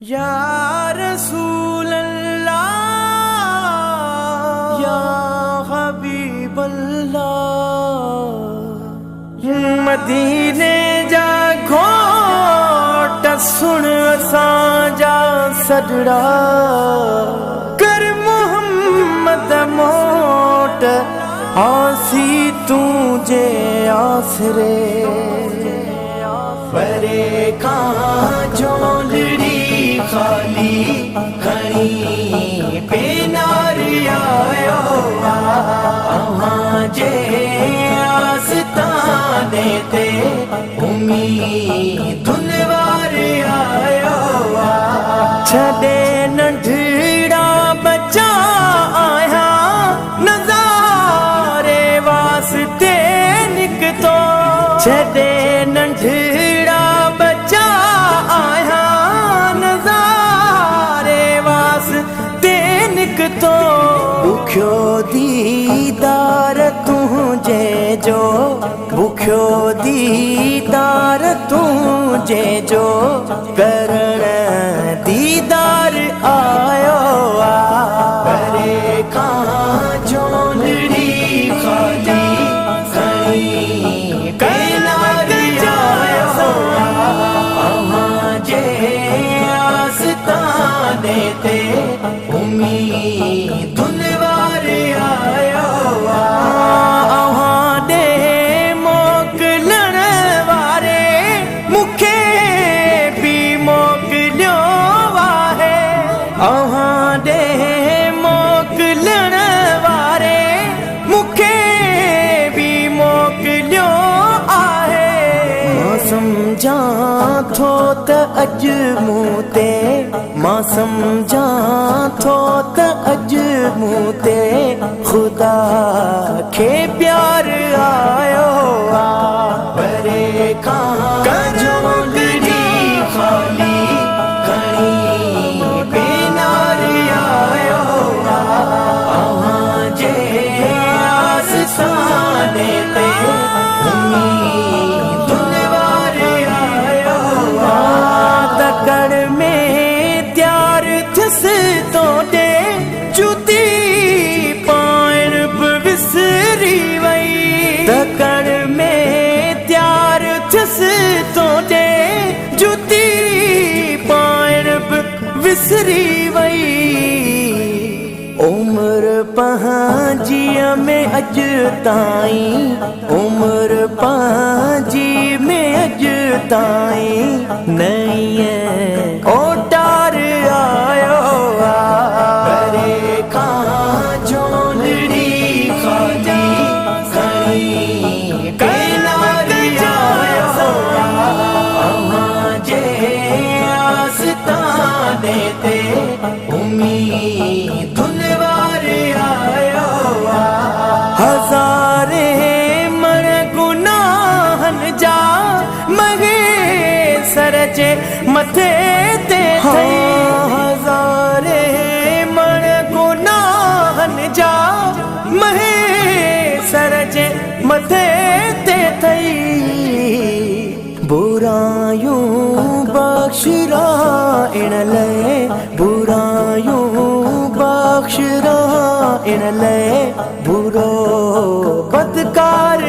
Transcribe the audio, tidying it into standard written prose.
या रसूल अल्लाह या हबीब अल्लाह मदीने जा घोट सुन असांजा सजड़ा कर मोहम्मद मोट आसी तुझे आसरे परे का झोलड़ी खाली खड़ी पेनार आयो जे आस्ताने ते उम्मीदुन वार आयो छड़े नंढड़ा बच्चा आया नज़ारे वास्ते निकतो छड़े नंढड़ा बच्चा आया नज़ारे वास्ते निकतो बुख्यो दीदार तुझे जो बुख्यो दीदार तुझे जो करण दीदार आयो करे कहाँ झोलड़ी खाली खड़ी कैनार जायो जे आस्ताने ते उम्मीदुन वार आयो दे मोकलण वारे मुखे भी मोकलियो वाहे दे मोकलण वारे मुखे भी मोकलियो आहे मां समझा थो त अज मूं ते मां समझा थो त अज मूं ते खुदा खे प्यार आयो परे खां झोलड़ी खाली खड़ी पेनार आयो जे आस्ताने ते उम्मीदुन वार आयो तकड़ में त्यार थिस तो दे जुती पाइण बि विसरी वई तकड़ में त्यार थिस तो दे जुती पाइण बि विसरी वई उम्र पंहिंजी में अज ताईं उम्र पंहिंजी में अज ताईं नई ओटार आयो करे कहाँ झोलड़ी खाली खड़ी कैनार जायो जे आस्ताने ते उम्मीदुन वार आयो हज़ारे मण गुनाहन जा मगे सर जे मथे ते हज़ारे मण गुनाहन जा महे सर जे मथे ते थई बुरायूं बख्शरा इन लए बुरायूं बख्शरा इन लए बुरो बदकार